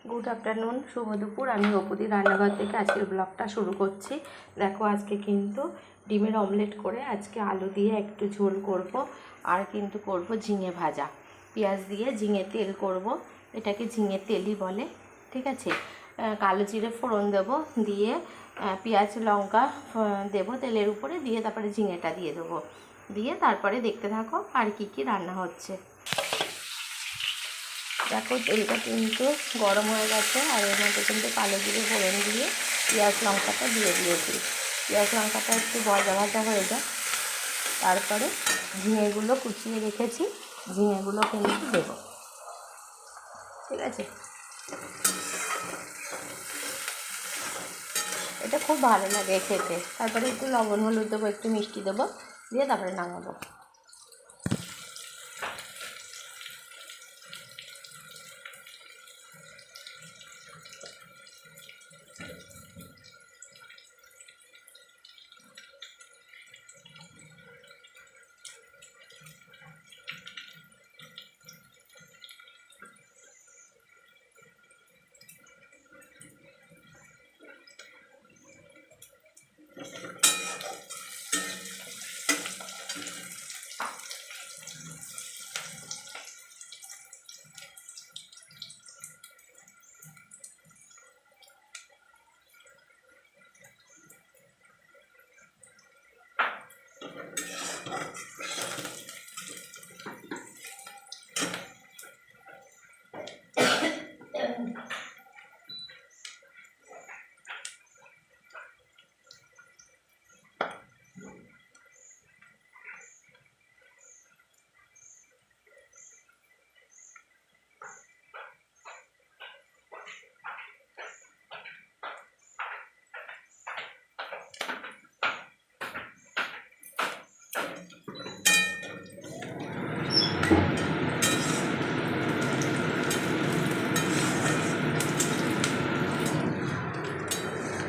Good afternoon, শুভ দুপুর। আমি অপুদি রান্নাঘর থেকে আজকের ব্লগটা শুরু করছি। দেখো, আজকে কিন্তু ডিমের অমলেট করে আজকে আলু দিয়ে একটু ঝোল করব, আর কিন্তু করব ঝিঙে ভাজা। পেঁয়াজ দিয়ে ঝিঙে তেল করব, এটাকে ঝিঙে তেলই বলে, ঠিক আছে। কালো জিরে ফোড়ন দেবো, দিয়ে পেঁয়াজ লঙ্কা দেবো তেলের উপরে, দিয়ে তারপরে ঝিঙেটা দিয়ে দেবো, দিয়ে তারপরে দেখতে থাকো আর কি রান্না হচ্ছে। দেখো, তেলটা কিন্তু গরম হয়ে গেছে, আর এর মধ্যে কিন্তু কালো জিরে ফোড়ন দিয়ে পেঁয়াজ লঙ্কাটা দিয়ে দিয়েছি। পেঁয়াজ লঙ্কাটা একটু ভাজা ভাজা হয়ে যায়, তারপরে ঝিঙেগুলো কুচিয়ে রেখেছি, ঝিঙেগুলো কিন্তু দেবো, ঠিক আছে। এটা খুব ভালো লাগে খেতে। তারপরে একটু লবণ হলুদ দেবো, একটু মিষ্টি দেবো, দিয়ে তারপরে নামাবো।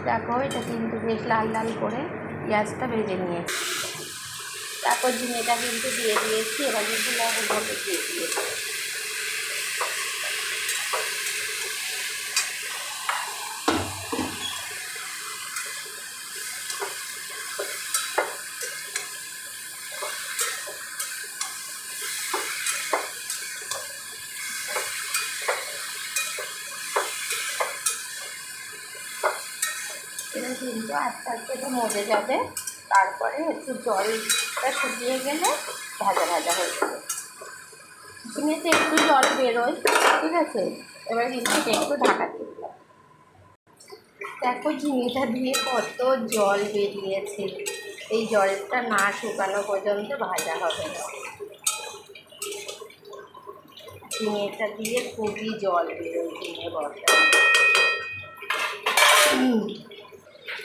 দেখো, এটা কিন্তু বেশ লাল লাল করে পেঁয়াজটা ভেজে নিয়েছি। তারপর ঝিঙেটা কিন্তু দিয়ে দিয়েছি, এবার কিন্তু লবণ হলুদ দিয়ে দিয়েছি। এটা কিন্তু আস্তে আস্তে তো মজে যাবে, তারপরে একটু জলটা শুকিয়ে গেলে ভাজা ভাজা হয়ে যাবে। ঝিঙেতে একটু জল বেরোয়, ঠিক আছে। এবার কিন্তু একটু ঢাকা দিই। দেখো, ঝিঙেটা দিয়ে কত জল বেরিয়েছে। এই জলটা না শুকানো পর্যন্ত ভাজা হবে না। ঝিঙেটা দিয়ে খুবই জল বেরোয় ঝিঙে বর্ষা।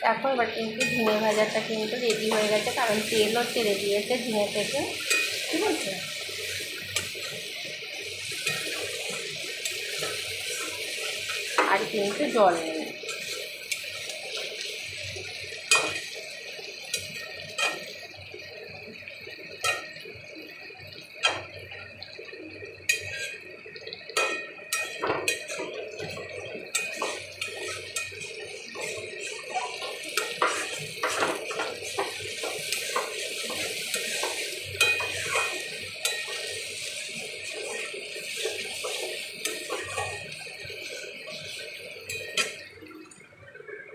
দেখো, এবার কিন্তু ঝিঙে ভাজাটা কিন্তু রেডি হয়ে গেছে, কারণ তেলও ছেড়ে দিয়েছে ঝিঙে থেকে, ঠিক আছে। আর কিন্তু জল নেই।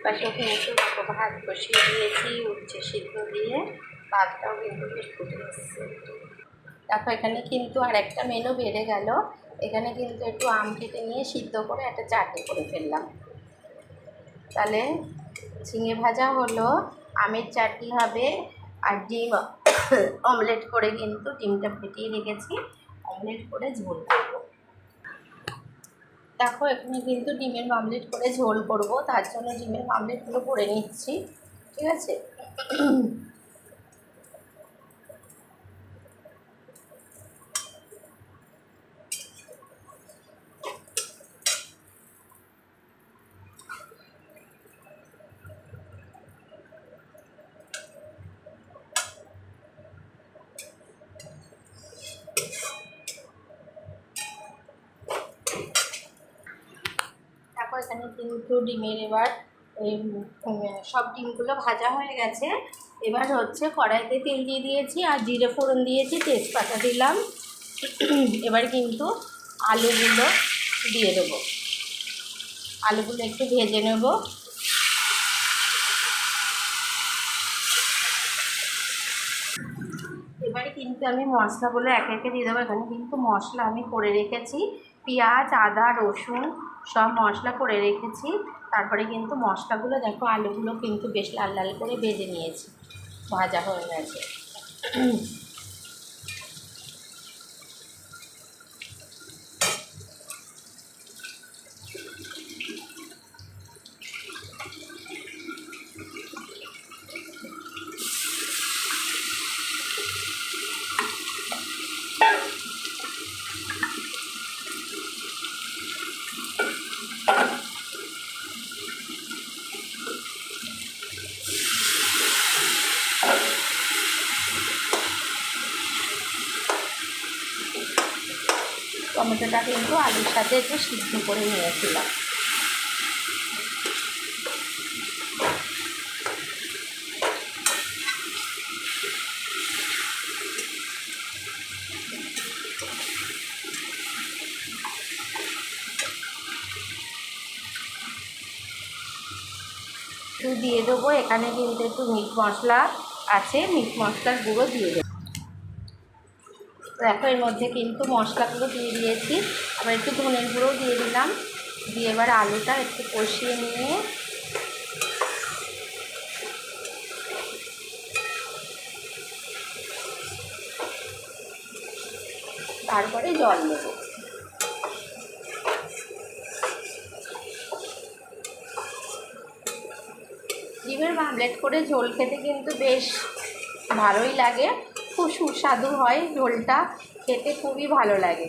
পাশেও কিন্তু ভাত বসিয়ে দিয়েছি, উচ্ছে সিদ্ধ দিয়ে। ভাতটাও কিন্তু বেশ ফুটে এসছে। দেখো, এখানে কিন্তু আর একটা মেনু বেড়ে গেল। এখানে কিন্তু একটু আম কেটে নিয়ে সিদ্ধ করে একটা চাটনি করে ফেললাম। তাহলে ঝিঙে ভাজা হলো, আমের চাটনি হবে, আর ডিম অমলেট করে কিন্তু ডিমটা ফেটিয়ে রেখেছি, অমলেট করে ঝোল করব। দেখো, এখানে কিন্তু ডিমের অমলেট করে ঝোল করব, তার জন্য ডিমের অমলেটগুলো করে নিচ্ছি, ঠিক আছে। এখানে কিন্তু ডিমের এবার এই সব ডিমগুলো ভাজা হয়ে গেছে। এবার হচ্ছে কড়াইতে তেল দিয়ে দিয়েছি আর জিরে ফোড়ন দিয়েছি, তেজপাতা দিলাম। এবার কিন্তু আলুগুলো দিয়ে দেবো, আলুগুলো একটু ভেজে নেব। এবারে কিন্তু আমি মশলাগুলো একে একে দিয়ে দেবো। এখানে কিন্তু মশলা আমি করে রেখেছি, পেঁয়াজ, আদা, রসুন সব মশলা করে রেখেছি। তারপরে কিন্তু মশলাগুলো দেখো, আলুগুলো কিন্তু বেশ লাল লাল করে ভেজে নিয়েছি, ভাজা হয়ে গেছে। টমেটোটা কিন্তু আলুর সাথে একটু সিদ্ধ করে নিয়েছিলাম। একটু দিয়ে দেবো, এখানে কিন্তু একটু মিট মশলা আছে, মিট মশলার গুঁড়ো দিয়ে দেবো। দেখো এর মধ্যে কিন্তু মশলাগুলো দিয়ে দিয়েছি, আবার একটু ধনের গুঁড়োও দিয়ে দিলাম। দিয়ে এবার আলুটা একটু কষিয়ে নিয়ে তারপরে জল দেবো। ডিমের অমলেট করে ঝোল খেতে কিন্তু বেশ ভালোই লাগে, খুব সুস্বাদু হয় ঝোলটা, খেতে খুবই ভালো লাগে।